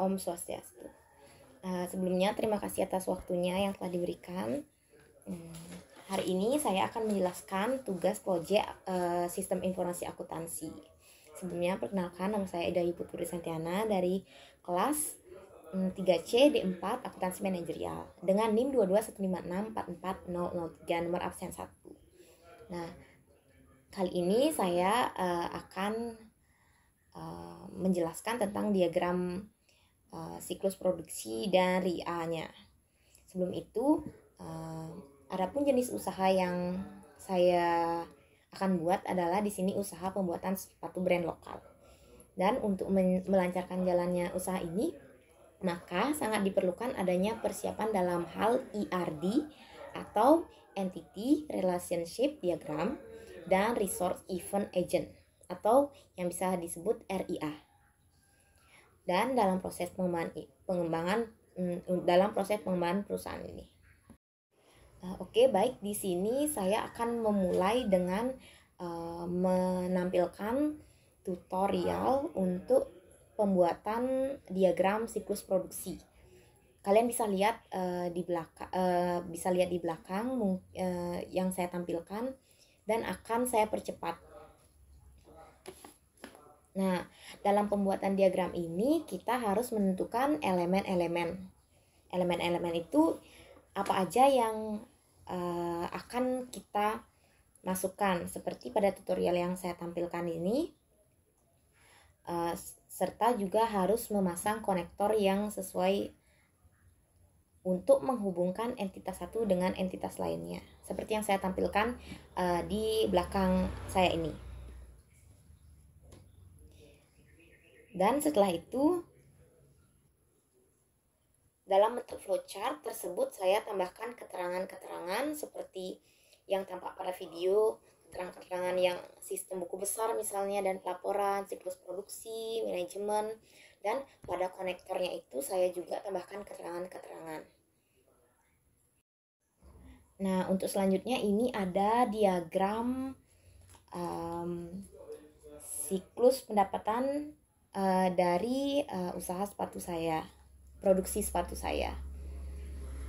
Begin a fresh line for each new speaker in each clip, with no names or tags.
Om Swastiastu. Sebelumnya terima kasih atas waktunya yang telah diberikan. Hari ini saya akan menjelaskan tugas proyek Sistem Informasi Akuntansi. Sebelumnya perkenalkan, nama saya Ida Putri Santiana dari kelas 3C D4 Akuntansi Manajerial dengan NIM 22156440003, nomor absen 1. Nah, kali ini saya akan menjelaskan tentang diagram siklus produksi dan RIA-nya. Sebelum itu, adapun jenis usaha yang saya akan buat adalah di sini usaha pembuatan sepatu brand lokal. Dan untuk melancarkan jalannya usaha ini, maka sangat diperlukan adanya persiapan dalam hal ERD atau Entity Relationship Diagram dan Resource Event Agent atau yang bisa disebut RIA. Dan dalam proses pengembangan perusahaan ini. Oke, baik, di sini saya akan memulai dengan menampilkan tutorial untuk pembuatan diagram siklus produksi. Kalian bisa lihat di belakang yang saya tampilkan, dan akan saya percepat. Nah, dalam pembuatan diagram ini kita harus menentukan elemen-elemen. Elemen-elemen itu apa aja yang akan kita masukkan, seperti pada tutorial yang saya tampilkan ini, serta juga harus memasang konektor yang sesuai untuk menghubungkan entitas satu dengan entitas lainnya, seperti yang saya tampilkan di belakang saya ini. Dan setelah itu, dalam bentuk flowchart tersebut saya tambahkan keterangan-keterangan seperti yang tampak pada video, keterangan-keterangan yang sistem buku besar misalnya, dan pelaporan, siklus produksi, manajemen, dan pada konektornya itu saya juga tambahkan keterangan-keterangan. Nah, untuk selanjutnya ini ada diagram siklus pendapatan dari usaha sepatu saya, produksi sepatu saya.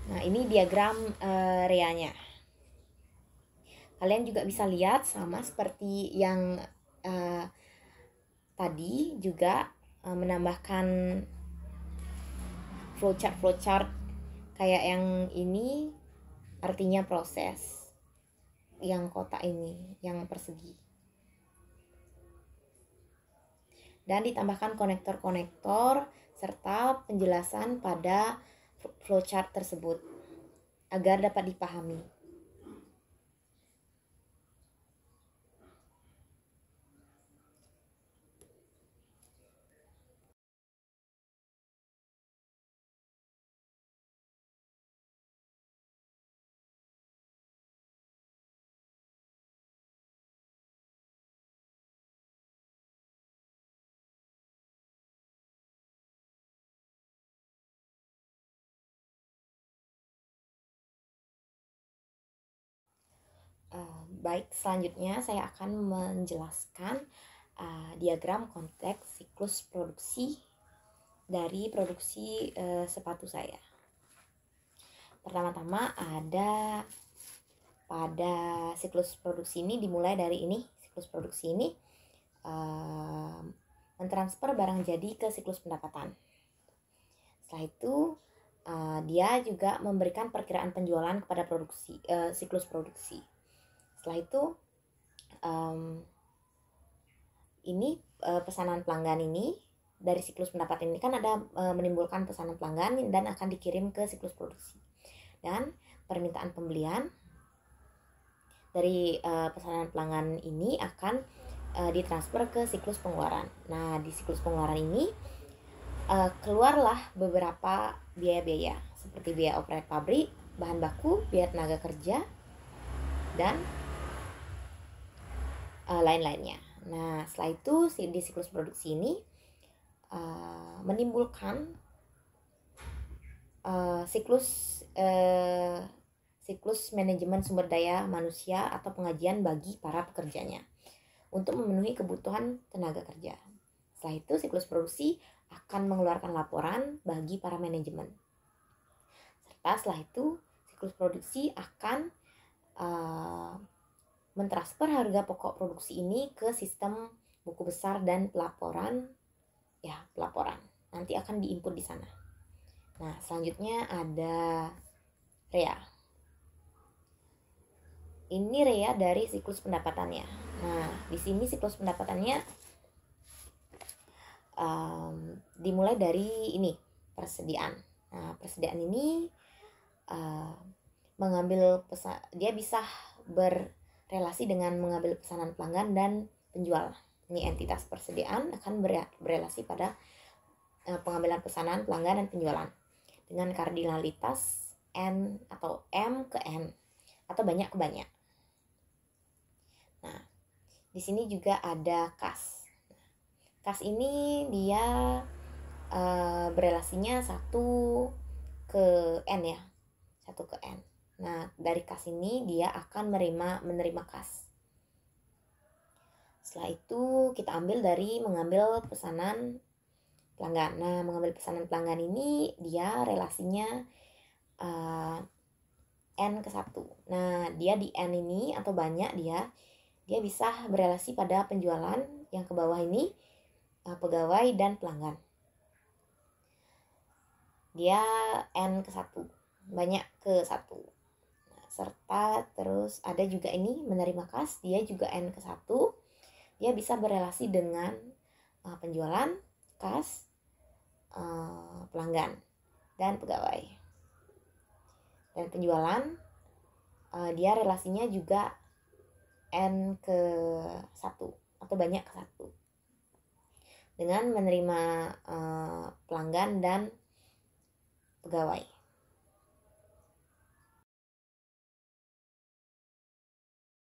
Nah, ini diagram RIA-nya. Kalian juga bisa lihat sama seperti yang tadi, juga menambahkan flowchart kayak yang ini, artinya proses. Yang kotak ini, yang persegi. Dan ditambahkan konektor-konektor serta penjelasan pada flowchart tersebut agar dapat dipahami. Baik, selanjutnya saya akan menjelaskan diagram konteks siklus produksi dari produksi sepatu saya. Pertama-tama ada pada siklus produksi ini, dimulai dari ini, siklus produksi ini mentransfer barang jadi ke siklus pendapatan. Setelah itu dia juga memberikan perkiraan penjualan kepada siklus produksi. Setelah itu ini pesanan pelanggan ini dari siklus pendapatan ini kan ada menimbulkan pesanan pelanggan dan akan dikirim ke siklus produksi. Dan permintaan pembelian dari pesanan pelanggan ini akan ditransfer ke siklus pengeluaran. Nah, di siklus pengeluaran ini keluarlah beberapa biaya-biaya seperti biaya operasi pabrik, bahan baku, biaya tenaga kerja, dan lain-lainnya. Nah, setelah itu di siklus produksi ini menimbulkan siklus manajemen sumber daya manusia atau pengajian bagi para pekerjanya untuk memenuhi kebutuhan tenaga kerja. Setelah itu siklus produksi akan mengeluarkan laporan bagi para manajemen. Serta setelah itu siklus produksi akan mentransfer harga pokok produksi ini ke sistem buku besar dan pelaporan. Nanti akan diinput di sana. Nah, selanjutnya ada REA. Ini REA dari siklus pendapatannya. Nah, di sini siklus pendapatannya dimulai dari ini, persediaan. Nah, persediaan ini mengambil dia bisa berrelasi dengan mengambil pesanan pelanggan dan penjual. Ini entitas persediaan akan berrelasi pada pengambilan pesanan pelanggan dan penjualan dengan kardinalitas N atau M ke N atau banyak ke banyak. Nah, di sini juga ada kas. Kas ini dia berelasinya 1 ke N ya. 1 ke N. Nah, dari kas ini dia akan menerima kas. Setelah itu kita ambil dari mengambil pesanan pelanggan. Nah, mengambil pesanan pelanggan ini dia relasinya N ke 1. Nah, dia di N ini atau banyak dia bisa berelasi pada penjualan yang ke bawah ini, pegawai dan pelanggan. Dia N ke 1, banyak ke 1. Nah, serta terus ada juga ini menerima kas, dia juga N ke 1. Dia bisa berelasi dengan penjualan, kas, pelanggan dan pegawai. Dan penjualan dia relasinya juga N ke 1 atau banyak ke 1 dengan menerima pelanggan dan pegawai.